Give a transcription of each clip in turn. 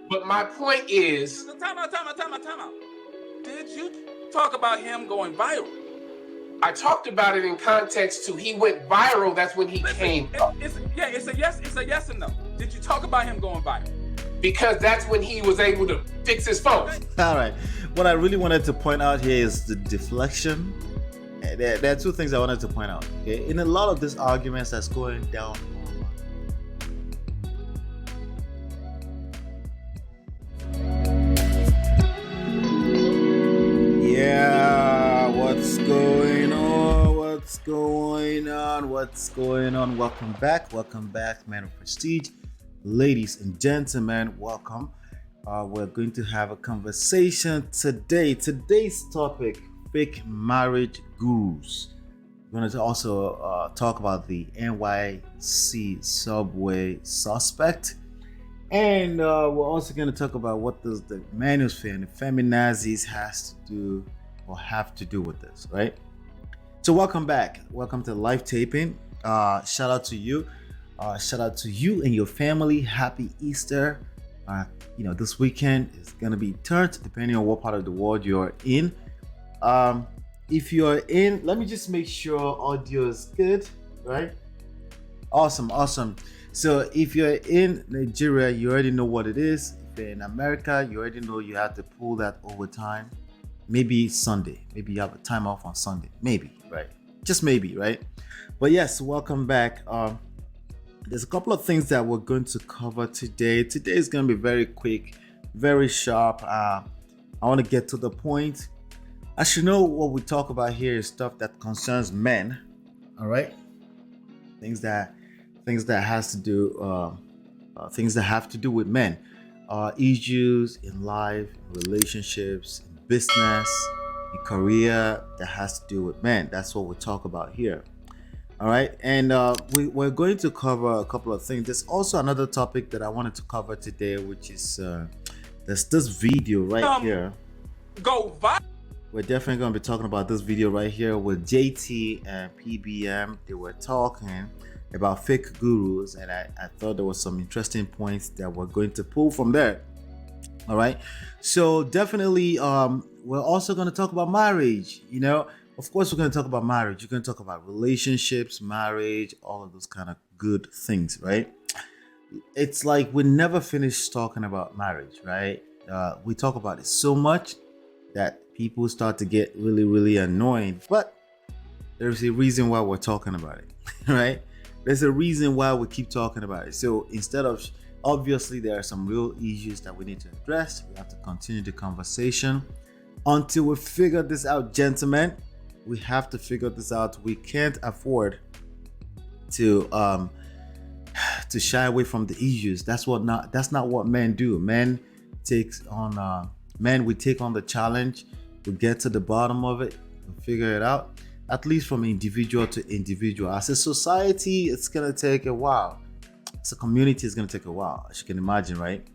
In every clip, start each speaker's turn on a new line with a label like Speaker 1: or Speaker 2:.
Speaker 1: But my point is,
Speaker 2: Time out. Did you talk about him going viral?
Speaker 1: I talked about it in context to he went viral. That's when he came up.
Speaker 2: It's a yes. It's a yes and no. Did you talk about him going viral?
Speaker 1: Because that's when he was able to fix his phone.
Speaker 3: All right. What I really wanted to point out here is the deflection. There are two things I wanted to point out. Okay, in a lot of these arguments that's going down. Yeah, what's going on? What's going on? Welcome back, man of prestige. Ladies and gentlemen, welcome. We're going to have a conversation today. Today's topic, fake marriage gurus. We're going to also talk about the NYC subway suspect. And we're also going to talk about what does the manosphere and the feminazis has to do or have to do with this, right? So welcome back. Welcome to live taping. Shout out to you. Shout out to you and your family. Happy Easter. This weekend is going to be turned depending on what part of the world you're in. If you're in, let me just make sure audio is good, right? Awesome. So if you're in Nigeria, you already know what it is. If you're in America, you already know you have to pull that overtime. Maybe Sunday. Maybe you have a time off on Sunday. Maybe, right? Just maybe, right? But yes, welcome back. There's a couple of things that we're going to cover today. Today is going to be very quick, very sharp. I want to get to the point. As you know, what we talk about here is stuff that concerns men. All right? Things that has to do things that have to do with men, issues in life, relationships, in business, in career that has to do with men. That's what we talk about here. All right, and we're going to cover a couple of things. There's also another topic that I wanted to cover today, which is there's this video right here.
Speaker 2: Go viral.
Speaker 3: We're definitely going to be talking about this video right here with JT and PBM. They were talking about fake gurus, and I thought there was some interesting points that we're going to pull from there. All right, so definitely we're also going to talk about marriage. Of course we're going to talk about marriage. You're going to talk about relationships, marriage, all of those kind of good things, right? It's like we never finish talking about marriage, right? We talk about it so much that people start to get really, really annoying, but there's a reason why we're talking about it, right? There's a reason why we keep talking about it. So instead of, obviously there are some real issues that we need to address. We have to continue the conversation until we figure this out, gentlemen. We have to figure this out. We can't afford to shy away from the issues. That's not what men do. Men we take on the challenge. We get to the bottom of it. We figure it out. At least from individual to individual. As a society, it's going to take a while. As a community, it's going to take a while, as you can imagine, right?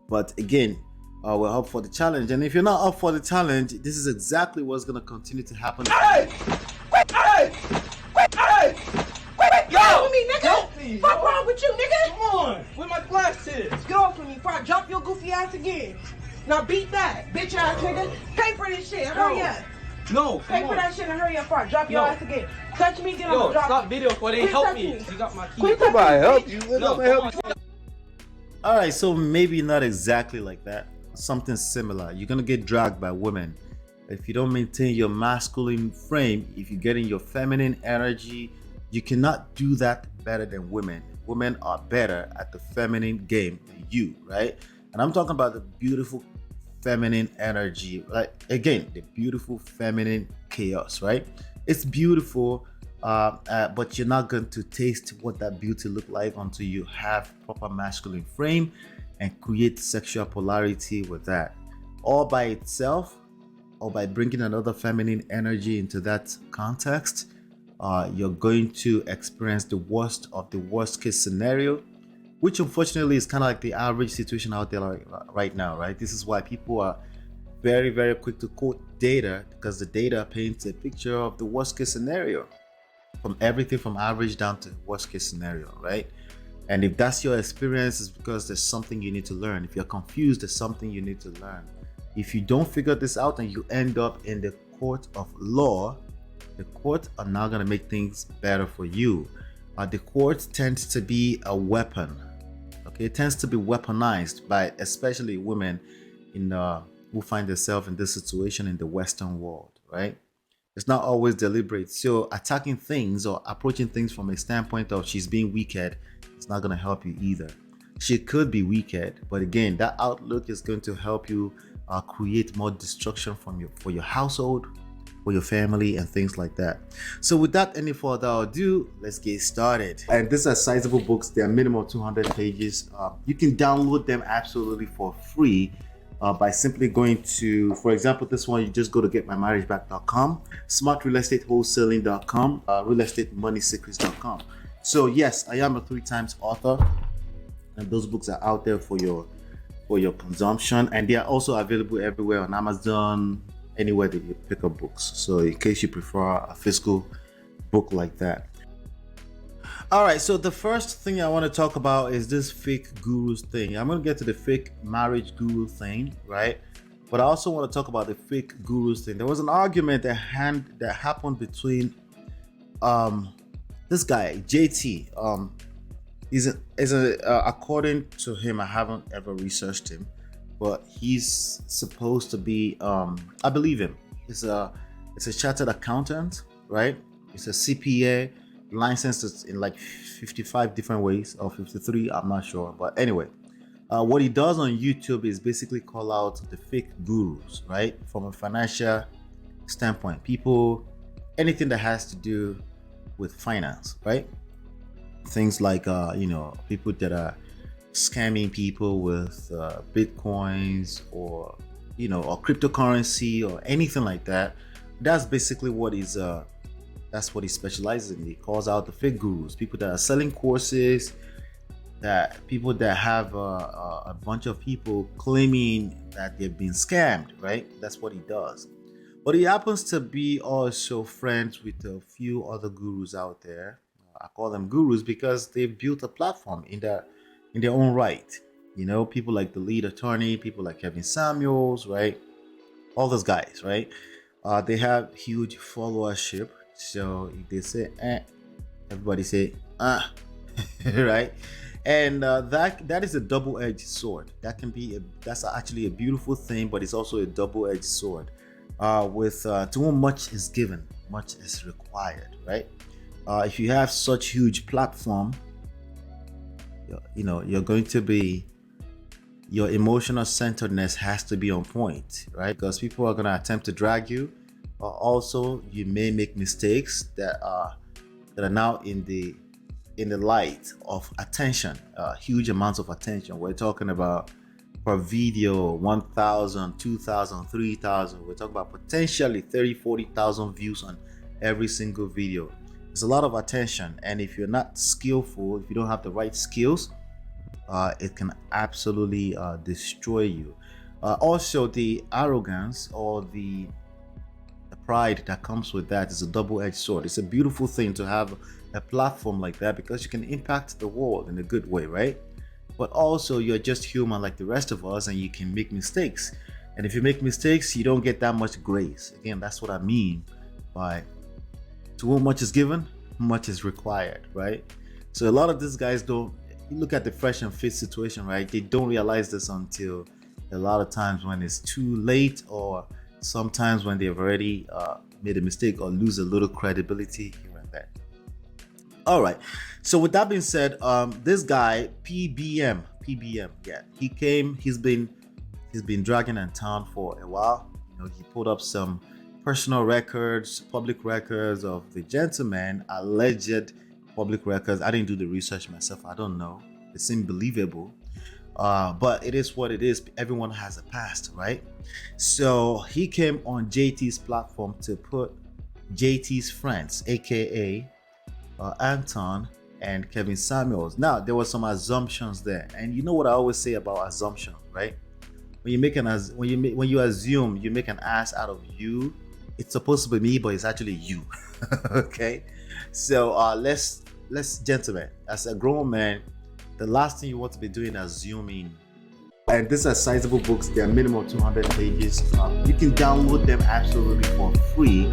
Speaker 3: But again, we're up for the challenge. And if you're not up for the challenge, this is exactly what's going to continue to happen.
Speaker 4: Hey! Wait! Yo! With me, nigga! What's wrong with you, nigga?
Speaker 5: Come on! Where my glasses?
Speaker 4: Get off of me before I drop your goofy ass again. Now beat that, bitch ass nigga. Pay for this shit. Hurry up.
Speaker 5: No,
Speaker 4: Pay for that shit and hurry up before I drop your ass again. Touch me, then I'm gonna drop
Speaker 5: stop video before they
Speaker 4: Quit
Speaker 5: help
Speaker 4: touching
Speaker 5: me.
Speaker 4: me.
Speaker 5: You got my key.
Speaker 4: Quit touching
Speaker 6: Nobody
Speaker 4: me.
Speaker 6: help you. Nobody help you.
Speaker 3: All right, so maybe not exactly like that. Something similar. You're going to get dragged by women. If you don't maintain your masculine frame, if you get in your feminine energy, you cannot do that better than women. Women are better at the feminine game than you, right? And I'm talking about the beautiful feminine energy, like again, the beautiful feminine chaos, right? It's beautiful, but you're not going to taste what that beauty look like until you have proper masculine frame and create sexual polarity with that. All by itself, or by bringing another feminine energy into that context, you're going to experience the worst of the worst case scenario, which unfortunately is kind of like the average situation out there right now, right? This is why people are very, very quick to quote data, because the data paints a picture of the worst case scenario, from everything from average down to worst case scenario, right? And if that's your experience, it's because there's something you need to learn. If you're confused, there's something you need to learn. If you don't figure this out and you end up in the court of law, the court are now going to make things better for you. The court tends to be a weapon. Okay, it tends to be weaponized by especially women who find themselves in this situation in the Western world, right? It's not always deliberate. So attacking things or approaching things from a standpoint of she's being wicked, it's not going to help you either. She could be wicked, but again, that outlook is going to help you create more destruction for your household, for your family, and things like that. So without any further ado, let's get started. And these are sizable books. They are minimum 200 pages. You can download them absolutely for free by simply going to, for example, this one, you just go to getmymarriageback.com, smartrealestatewholesaling.com, realestatemoneysecrets.com. So yes, I am a 3 times author, and those books are out there for your consumption, and they are also available everywhere on Amazon, anywhere that you pick up books. So in case you prefer a physical book like that. All right, so the first thing I want to talk about is this fake gurus thing. I'm going to get to the fake marriage guru thing, right? But I also want to talk about the fake gurus thing. There was an argument that happened between this guy JT. According to him, I haven't ever researched him, but he's supposed to be I believe him. He's a chartered accountant, right? He's a CPA, licensed in like 55 different ways, or 53, I'm not sure. But anyway, what he does on YouTube is basically call out the fake gurus, right? From a financial standpoint, anything that has to do with finance, right? Things like people that are scamming people with bitcoins or cryptocurrency or anything like that. That's basically what he specializes in. He calls out the fake gurus, people that are selling courses, people that have a bunch of people claiming that they've been scammed, right? That's what he does. But he happens to be also friends with a few other gurus out there. I call them gurus because they've built a platform in their own right. People like the lead attorney, people like Kevin Samuels, right? All those guys, right? They have huge followership. So if they say everybody say right? And that is a double-edged sword. That's actually a beautiful thing, but it's also a double-edged sword. To whom much is given, much is required, right? If you have such huge platform, you're going to be, your emotional centeredness has to be on point, right? Because people are going to attempt to drag you. Also, you may make mistakes that are now in the light of attention, huge amounts of attention. We're talking about per video 1,000, 2,000, 3,000. We're talking about potentially 30, 40,000 views on every single video. It's a lot of attention, and if you're not skillful, if you don't have the right skills, it can absolutely destroy you. Also, the arrogance or the pride that comes with that is a double-edged sword. It's a beautiful thing to have a platform like that because you can impact the world in a good way, right? But also, you're just human like the rest of us, and you can make mistakes. And if you make mistakes, you don't get that much grace. Again, that's what I mean by to whom much is given, much is required, right? So a lot of these guys don't, you look at the fresh and fit situation, right? They don't realize this until a lot of times when it's too late, or sometimes when they've already made a mistake or lose a little credibility here and there. All right. So with that being said, this guy PBM, yeah, he's been dragging in town for a while. He pulled up some personal records, public records of the gentleman, alleged public records. I didn't do the research myself. I don't know. It seemed believable. But it is what it is. Everyone has a past, right? So he came on JT's platform to put JT's friends, aka Anton and Kevin Samuels. Now, there were some assumptions there, and you know what I always say about assumption, right? When you assume, you make an ass out of you. It's supposed to be me, but it's actually you. Okay, so let's gentlemen, as a grown man, the last thing you want to be doing is zooming. And these are sizable books. They're minimum 200 pages. You can download them absolutely for free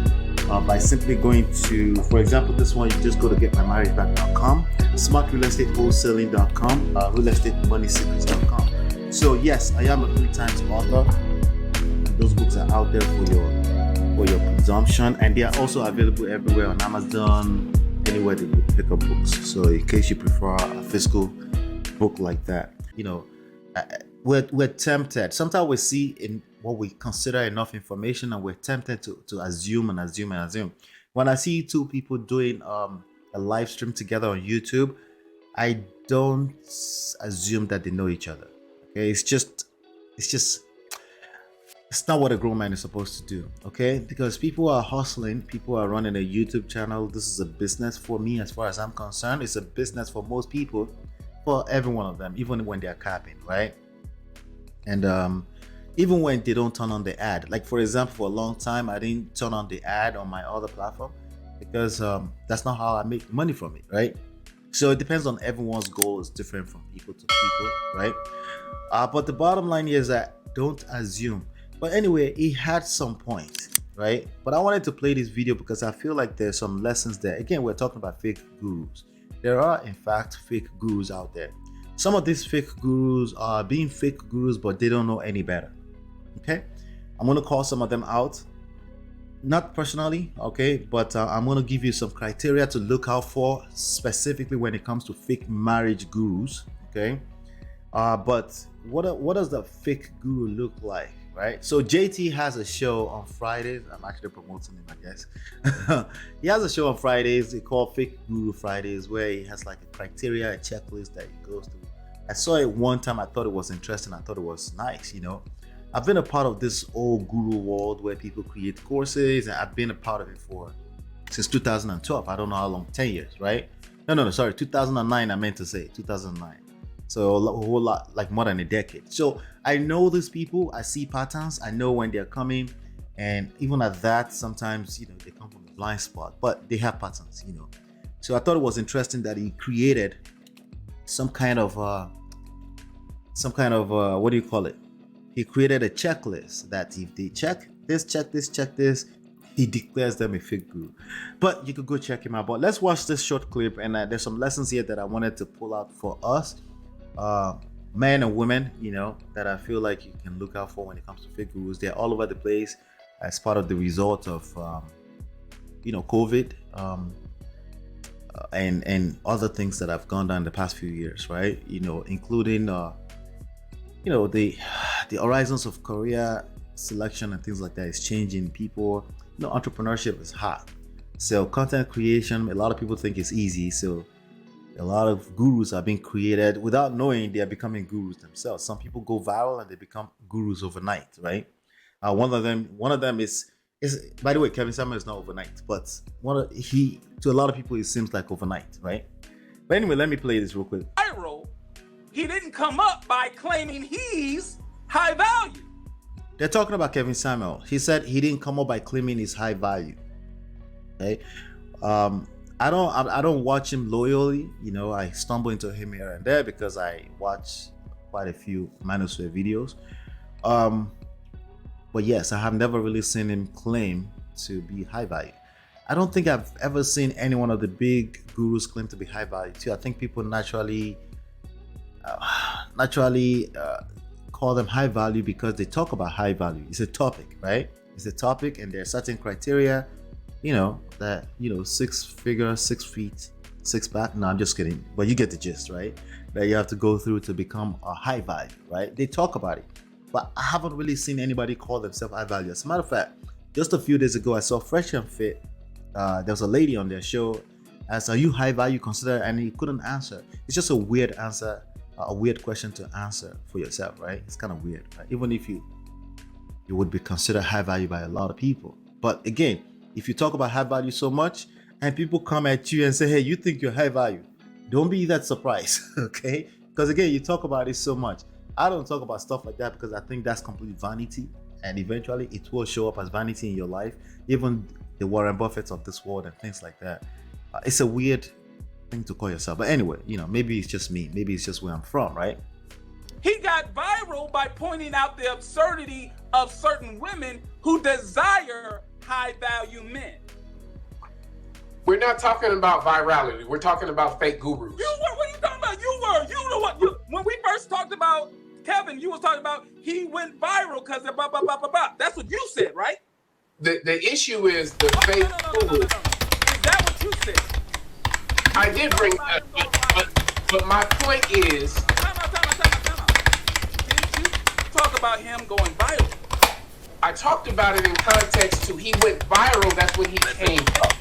Speaker 3: by simply going to, for example, this one, you just go to getmymarriageback.com, smartrealestatewholesaling.com, realestatemoneysecrets.com. So yes, I am a 3-times author. Those books are out there for your consumption, and they are also available everywhere on Amazon, anywhere that you pick up books. So in case you prefer a physical book like that, we're tempted. Sometimes we see in what we consider enough information, and we're tempted to assume and assume and assume. When I see two people doing a live stream together on YouTube, I don't assume that they know each other. Okay, it's not what a grown man is supposed to do. Okay, because people are hustling, people are running a YouTube channel. This is a business for me, as far as I'm concerned. It's a business for most people, for every one of them, even when they're capping, right? And even when they don't turn on the ad, like for example, for a long time I didn't turn on the ad on my other platform because that's not how I make money from it, right? So it depends on everyone's goal is different from people to people, right? But the bottom line is that don't assume. But anyway, he had some points, right? But I wanted to play this video because I feel like there's some lessons there. Again, we're talking about fake gurus. There are in fact fake gurus out there. Some of these fake gurus are being fake gurus, but they don't know any better. Okay, I'm going to call some of them out, not personally, okay, but I'm going to give you some criteria to look out for specifically when it comes to fake marriage gurus. Okay, but what does the fake guru look like, right? So JT has a show on Fridays. I'm actually promoting him, I guess. He has a show on Fridays. They call Fake Guru Fridays, where he has like a criteria, a checklist that he goes through. I saw it one time. I thought it was interesting. I thought it was nice. I've been a part of this old guru world where people create courses, and I've been a part of it since 2012. I don't know how long, 10 years, right? No, sorry, 2009. I meant to say 2009. So a whole lot, like more than a decade. So I know these people. I see patterns. I know when they're coming, and even at that, sometimes they come from a blind spot, but they have patterns. So I thought it was interesting that he created some kind of what do you call it? He created a checklist that if they check this, he declares them a fake guru. But you could go check him out. But let's watch this short clip, and there's some lessons here that I wanted to pull out for us, men and women, that I feel like you can look out for when it comes to fake gurus. They're all over the place as part of the result of COVID, and other things that have gone down the past few years, right? Including the horizons of career selection and things like that is changing. People, entrepreneurship is hot. So content creation, a lot of people think it's easy. So a lot of gurus are being created without knowing they are becoming gurus themselves. Some people go viral and they become gurus overnight, right? One of them is by the way, Kevin Samuel is not overnight, but to a lot of people it seems like overnight, right? But anyway, let me play this real quick.
Speaker 2: Viral. He didn't come up by claiming he's high value.
Speaker 3: They're talking about Kevin Samuel. He said he didn't come up by claiming he's high value. Okay, I don't watch him loyally. I stumble into him here and there because I watch quite a few Manosphere videos. But yes, I have never really seen him claim to be high value. I don't think I've ever seen any one of the big gurus claim to be high value too. I think people naturally call them high value because they talk about high value. It's a topic, right? It's a topic, and there are certain criteria, that 6 figure, 6 feet, 6 pack. No, I'm just kidding, but you get the gist, right? That you have to go through to become a high value, right? They talk about it, but I haven't really seen anybody call themselves high value. As a matter of fact, just a few days ago, I saw Fresh and Fit. There was a lady on their show asked, "Are you high value considered?" And he couldn't answer. It's just a weird answer. A weird question to answer for yourself, right? It's kind of weird, right? Even if you would be considered high value by a lot of people. But again, if you talk about high value so much and people come at you and say, "Hey, you think you're high value," don't be that surprised, okay? Because again, you talk about it so much. I don't talk about stuff like that because I think that's complete vanity, and eventually it will show up as vanity in your life. Even the Warren Buffetts of this world and things like that. It's a weird thing to call yourself. But anyway, maybe it's just me. Maybe it's just where I'm from, right?
Speaker 2: He got viral by pointing out the absurdity of certain women who desire high-value men.
Speaker 1: We're not talking about virality. We're talking about fake gurus.
Speaker 2: What are you talking about? You know what? When we first talked about Kevin, you was talking about he went viral because of blah, blah, blah, blah, blah. That's what you said, right?
Speaker 1: The issue is the fake gurus.
Speaker 2: Is that what you said?
Speaker 1: I did bring that up, but my point is...
Speaker 2: Time out. Did you talk about him going viral?
Speaker 1: I talked about it in context to he went viral. That's when he came up.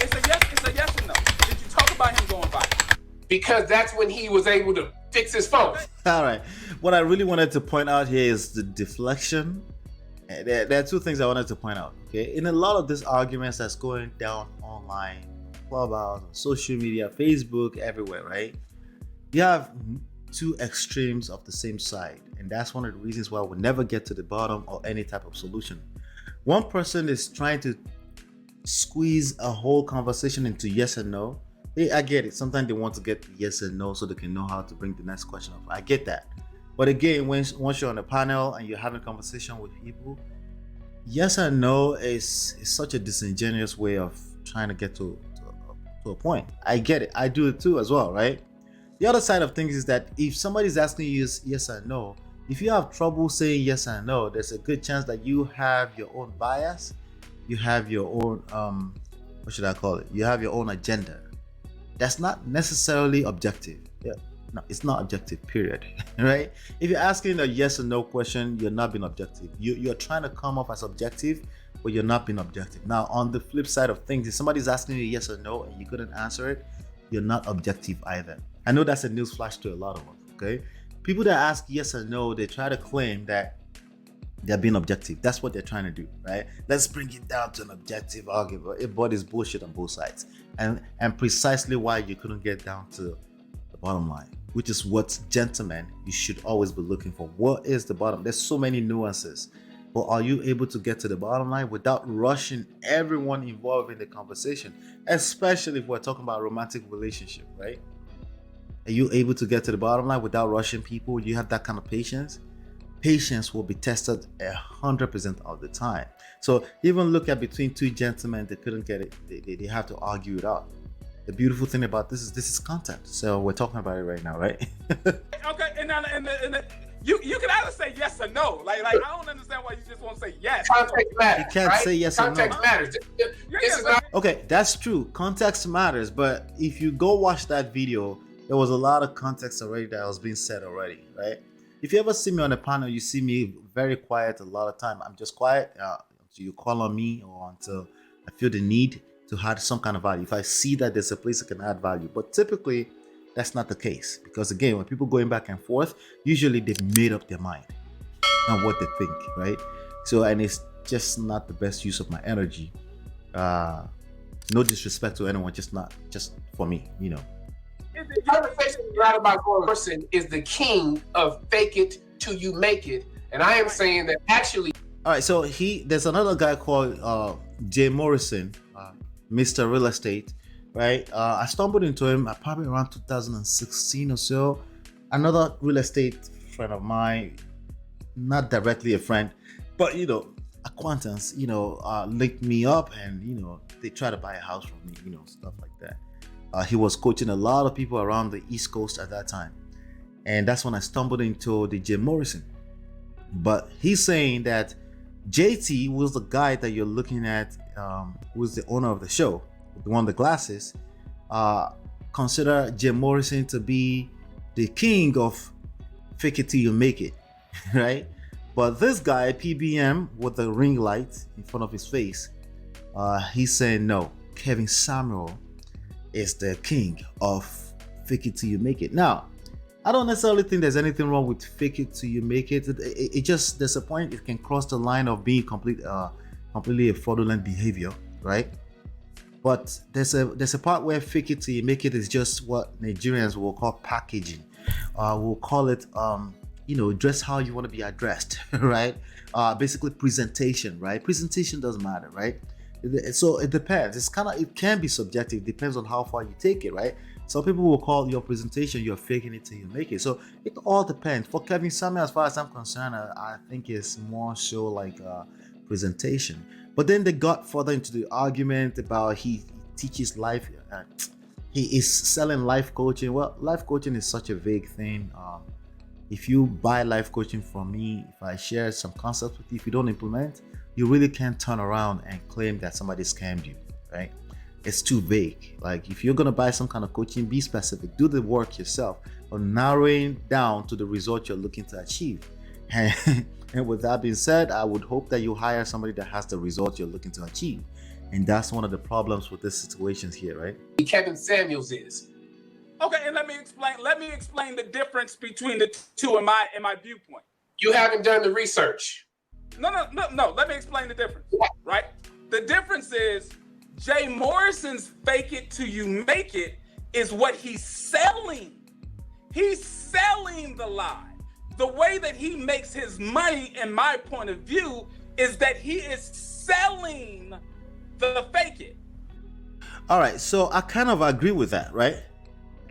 Speaker 2: It's a yes or no. Did you talk about him going viral?
Speaker 1: Because that's when he was able to fix his phone.
Speaker 3: All right. What I really wanted to point out here is the deflection. There are two things I wanted to point out. Okay, in a lot of these arguments that's going down online, Clubhouse, on social media, Facebook, everywhere, right? You have two extremes of the same side, and that's one of the reasons why we'll never get to the bottom or any type of solution. One person is trying to squeeze a whole conversation into yes and no. Hey, I get it. Sometimes they want to get yes and no so they can know how to bring the next question up. I get that. But again, once you're on a panel and you're having a conversation with people, yes and no is such a disingenuous way of trying to get to a point. I get it. I do it too as well, right? The other side of things is that if somebody's asking you yes and no, if you have trouble saying yes and no, there's a good chance that you have your own bias. You have your own, what should I call it? You have your own agenda. That's not necessarily objective. Yeah. No, it's not objective, period. Right? If you're asking a yes or no question, you're not being objective. You're trying to come off as objective, but you're not being objective. Now, on the flip side of things, if somebody's asking you yes or no and you couldn't answer it, you're not objective either. I know that's a news flash to a lot of us, okay? People that ask yes or no, they try to claim that they're being objective. That's what they're trying to do, right? Let's bring it down to an objective argument. But it's bullshit on both sides. And precisely why you couldn't get down to the bottom line, which is what, gentlemen, you should always be looking for. What is the bottom? There's so many nuances. But are you able to get to the bottom line without rushing everyone involved in the conversation? Especially if we're talking about a romantic relationship, right? Are you able to get to the bottom line without rushing people? Do you have that kind of patience? Patience will be tested 100% of the time. So even look at between two gentlemen, they couldn't get it. They have to argue it out. The beautiful thing about this is content. So we're talking about it right now, right?
Speaker 2: Okay, and you can either say yes or no. Like I don't understand why you just want to say yes.
Speaker 1: Context matters.
Speaker 3: You can't
Speaker 1: right?
Speaker 3: say yes or no.
Speaker 1: Context matters. This is not.
Speaker 3: Okay, that's true. Context matters, but if you go watch that video, there was a lot of context already that was being said already, right? If you ever see me on a panel, you see me very quiet a lot of time. I'm just quiet until you call on me or until I feel the need to add some kind of value. If I see that there's a place I can add value, but typically that's not the case, because again, when people going back and forth, usually they've made up their mind on what they think, right? So, and it's just not the best use of my energy. No disrespect to anyone, just for me, you know.
Speaker 1: The conversation you had about one person is the king of fake it till you make it, and I am saying that actually.
Speaker 3: All right, so there's another guy called Jay Morrison, Mr. Real Estate, right? I stumbled into him probably around 2016 or so. Another real estate friend of mine, not directly a friend, but acquaintance, linked me up, and they try to buy a house from me, stuff like that. He was coaching a lot of people around the East Coast at that time, and that's when I stumbled into the Jay Morrison. But he's saying that JT was the guy that you're looking at, who's the owner of the show, the one with the glasses. Consider Jay Morrison to be the king of fake it till you make it, right? But this guy, PBM, with the ring light in front of his face, he's saying no. Kevin Samuel is the king of fake it till you make it. Now, I don't necessarily think there's anything wrong with fake it till you make it. It just, there's a point it can cross the line of being completely a fraudulent behavior, right? But there's a part where fake it till you make it is just what Nigerians will call packaging. We'll call it dress how you want to be addressed, right? Basically presentation, right? Presentation doesn't matter, right? So it depends. It can be subjective. Depends on how far you take it, right? Some people will call your presentation you're faking it till you make it. So it all depends. For Kevin Samuel, as far as I'm concerned, I think it's more so like a presentation. But then they got further into the argument about he teaches life. He is selling life coaching. Well, life coaching is such a vague thing. If you buy life coaching from me, if I share some concepts with you, if you don't implement, you really can't turn around and claim that somebody scammed you, right? It's too vague. Like if you're gonna buy some kind of coaching, be specific, do the work yourself on narrowing down to the result you're looking to achieve. And with that being said, I would hope that you hire somebody that has the result you're looking to achieve. And that's one of the problems with this situations here, right?
Speaker 1: Kevin Samuels is.
Speaker 2: Okay, and let me explain the difference between the two in my viewpoint.
Speaker 1: You haven't done the research.
Speaker 2: No. Let me explain the difference. Right? The difference is Jay Morrison's fake it till you make it is what he's selling. He's selling the lie. The way that he makes his money, in my point of view, is that he is selling the fake it.
Speaker 3: All right, so I kind of agree with that, right?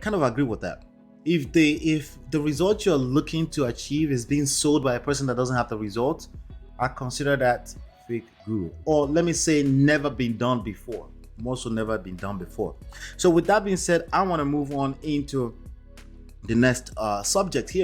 Speaker 3: Kind of agree with that. If the result you're looking to achieve is being sold by a person that doesn't have the result, I consider that fake guru, or let me say never been done before. More so never been done before. So with that being said, I want to move on into the next subject here.